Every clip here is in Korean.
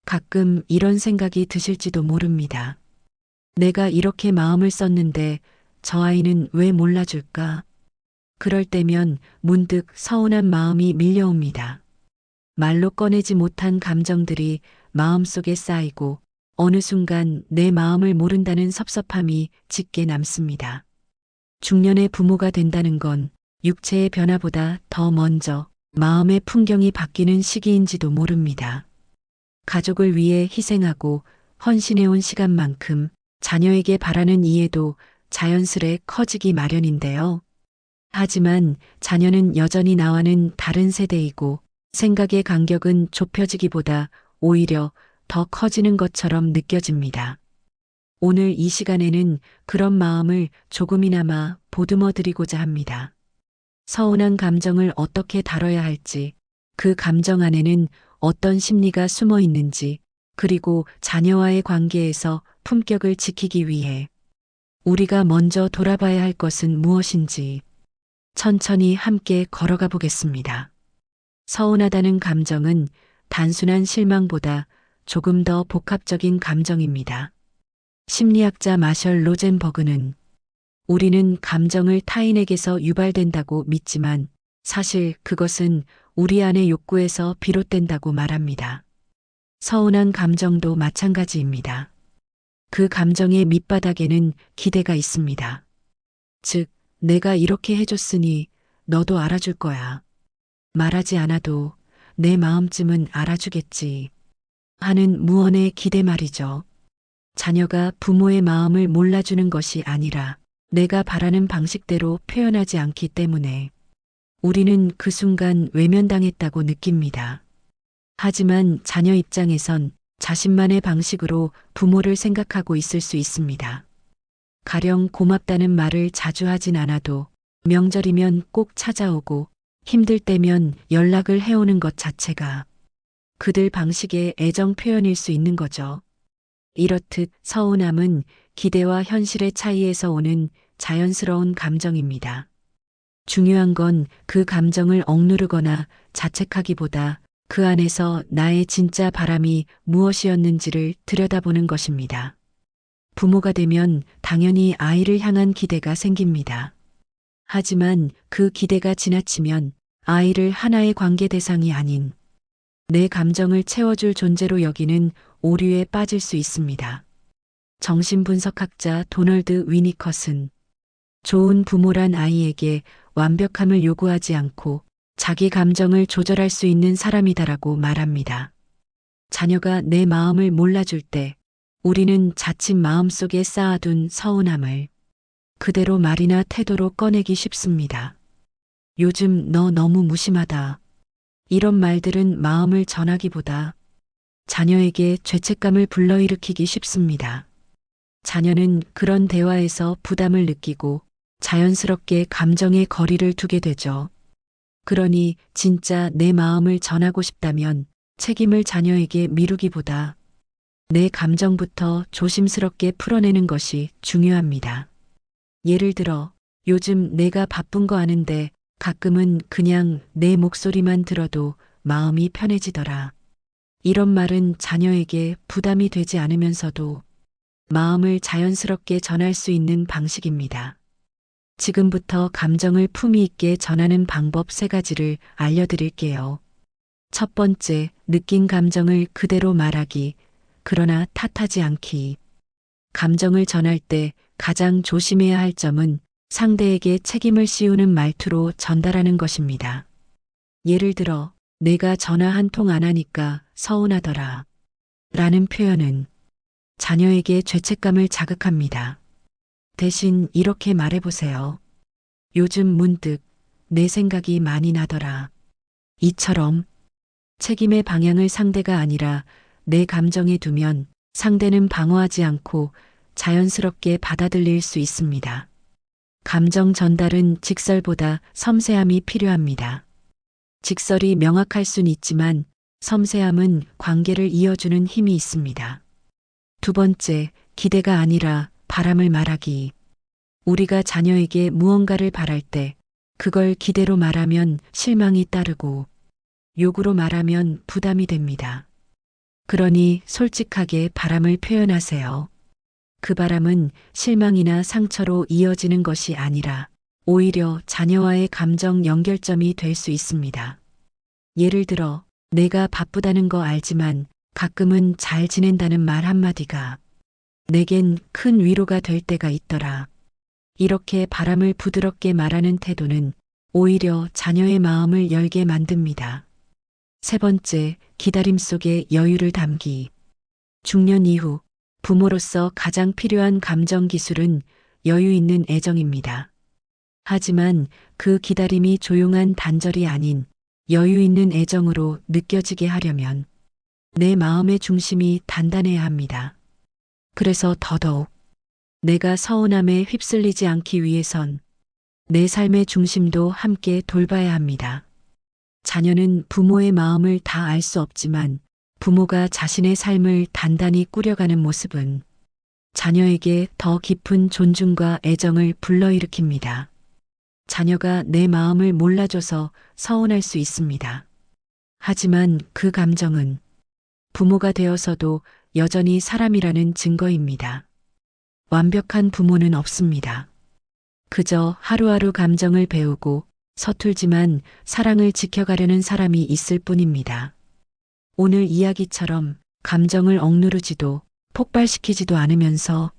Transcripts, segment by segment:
가끔 이런 생각이 드실지도 모릅니다. 내가 이렇게 마음을 썼는데 저 아이는 왜 몰라줄까? 그럴 때면 문득 서운한 마음이 밀려옵니다. 말로 꺼내지 못한 감정들이 마음속에 쌓이고 어느 순간 내 마음을 모른다는 섭섭함이 짙게 남습니다. 중년의 부모가 된다는 건 육체의 변화보다 더 먼저 마음의 풍경이 바뀌는 시기인지도 모릅니다. 가족을 위해 희생하고 헌신해온 시간만큼 자녀에게 바라는 이해도 자연스레 커지기 마련인데요. 하지만 자녀는 여전히 나와는 다른 세대이고 생각의 간격은 좁혀지기보다 오히려 더 커지는 것처럼 느껴집니다. 오늘 이 시간에는 그런 마음을 조금이나마 보듬어 드리고자 합니다. 서운한 감정을 어떻게 다뤄야 할지, 그 감정 안에는 어떤 심리가 숨어 있는지, 그리고 자녀와의 관계에서 품격을 지키기 위해 우리가 먼저 돌아봐야 할 것은 무엇인지 천천히 함께 걸어가 보겠습니다. 서운하다는 감정은 단순한 실망보다 조금 더 복합적인 감정입니다. 심리학자 마셜 로젠버그는 우리는 감정을 타인에게서 유발된다고 믿지만 사실 그것은 우리 안의 욕구에서 비롯된다고 말합니다. 서운한 감정도 마찬가지입니다. 그 감정의 밑바닥에는 기대가 있습니다. 즉, 내가 이렇게 해줬으니 너도 알아줄 거야. 말하지 않아도 내 마음쯤은 알아주겠지. 하는 무언의 기대 말이죠. 자녀가 부모의 마음을 몰라주는 것이 아니라 내가 바라는 방식대로 표현하지 않기 때문에 우리는 그 순간 외면당했다고 느낍니다. 하지만 자녀 입장에선 자신만의 방식으로 부모를 생각하고 있을 수 있습니다. 가령 고맙다는 말을 자주 하진 않아도 명절이면 꼭 찾아오고 힘들 때면 연락을 해오는 것 자체가 그들 방식의 애정 표현일 수 있는 거죠. 이렇듯 서운함은 기대와 현실의 차이에서 오는 자연스러운 감정입니다. 중요한 건 그 감정을 억누르거나 자책하기보다 그 안에서 나의 진짜 바람이 무엇이었는지를 들여다보는 것입니다. 부모가 되면 당연히 아이를 향한 기대가 생깁니다. 하지만 그 기대가 지나치면 아이를 하나의 관계 대상이 아닌 내 감정을 채워줄 존재로 여기는 오류에 빠질 수 있습니다. 정신분석학자 도널드 위니컷은 좋은 부모란 아이에게 완벽함을 요구하지 않고 자기 감정을 조절할 수 있는 사람이다라고 말합니다. 자녀가 내 마음을 몰라줄 때 우리는 자칫 마음속에 쌓아둔 서운함을 그대로 말이나 태도로 꺼내기 쉽습니다. 요즘 너 너무 무심하다. 이런 말들은 마음을 전하기보다 자녀에게 죄책감을 불러일으키기 쉽습니다. 자녀는 그런 대화에서 부담을 느끼고 자연스럽게 감정의 거리를 두게 되죠. 그러니 진짜 내 마음을 전하고 싶다면 책임을 자녀에게 미루기보다 내 감정부터 조심스럽게 풀어내는 것이 중요합니다. 예를 들어, 요즘 내가 바쁜 거 아는데 가끔은 그냥 내 목소리만 들어도 마음이 편해지더라. 이런 말은 자녀에게 부담이 되지 않으면서도 마음을 자연스럽게 전할 수 있는 방식입니다. 지금부터 감정을 품위 있게 전하는 방법 3가지를 알려드릴게요. 첫 번째, 느낀 감정을 그대로 말하기, 그러나 탓하지 않기. 감정을 전할 때 가장 조심해야 할 점은 상대에게 책임을 씌우는 말투로 전달하는 것입니다. 예를 들어, 내가 전화 한 통 안 하니까 서운하더라. 라는 표현은 자녀에게 죄책감을 자극합니다. 대신 이렇게 말해보세요. 요즘 문득 내 생각이 많이 나더라. 이처럼 책임의 방향을 상대가 아니라 내 감정에 두면 상대는 방어하지 않고 자연스럽게 받아들일 수 있습니다. 감정 전달은 직설보다 섬세함이 필요합니다. 직설이 명확할 순 있지만 섬세함은 관계를 이어주는 힘이 있습니다. 두 번째, 기대가 아니라 바람을 말하기. 우리가 자녀에게 무언가를 바랄 때 그걸 기대로 말하면 실망이 따르고 욕으로 말하면 부담이 됩니다. 그러니 솔직하게 바람을 표현하세요. 그 바람은 실망이나 상처로 이어지는 것이 아니라 오히려 자녀와의 감정 연결점이 될 수 있습니다. 예를 들어, 내가 바쁘다는 거 알지만 가끔은 잘 지낸다는 말 한마디가 내겐 큰 위로가 될 때가 있더라. 이렇게 바람을 부드럽게 말하는 태도는 오히려 자녀의 마음을 열게 만듭니다. 세 번째, 기다림 속에 여유를 담기. 중년 이후 부모로서 가장 필요한 감정 기술은 여유 있는 애정입니다. 하지만 그 기다림이 조용한 단절이 아닌 여유 있는 애정으로 느껴지게 하려면 내 마음의 중심이 단단해야 합니다. 그래서 더더욱 내가 서운함에 휩쓸리지 않기 위해선 내 삶의 중심도 함께 돌봐야 합니다. 자녀는 부모의 마음을 다 알 수 없지만 부모가 자신의 삶을 단단히 꾸려가는 모습은 자녀에게 더 깊은 존중과 애정을 불러일으킵니다. 자녀가 내 마음을 몰라줘서 서운할 수 있습니다. 하지만 그 감정은 부모가 되어서도 여전히 사람이라는 증거입니다. 완벽한 부모는 없습니다. 그저 하루하루 감정을 배우고 서툴지만 사랑을 지켜가려는 사람이 있을 뿐입니다. 오늘 이야기처럼 감정을 억누르지도 폭발시키지도 않으면서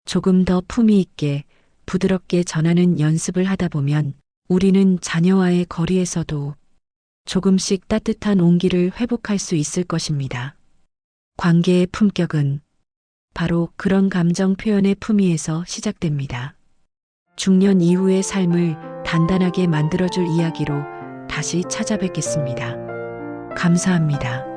조금 더 품위 있게 부드럽게 전하는 연습을 하다 보면 우리는 자녀와의 거리에서도 조금씩 따뜻한 온기를 회복할 수 있을 것입니다. 관계의 품격은 바로 그런 감정 표현의 품위에서 시작됩니다. 중년 이후의 삶을 단단하게 만들어줄 이야기로 다시 찾아뵙겠습니다. 감사합니다.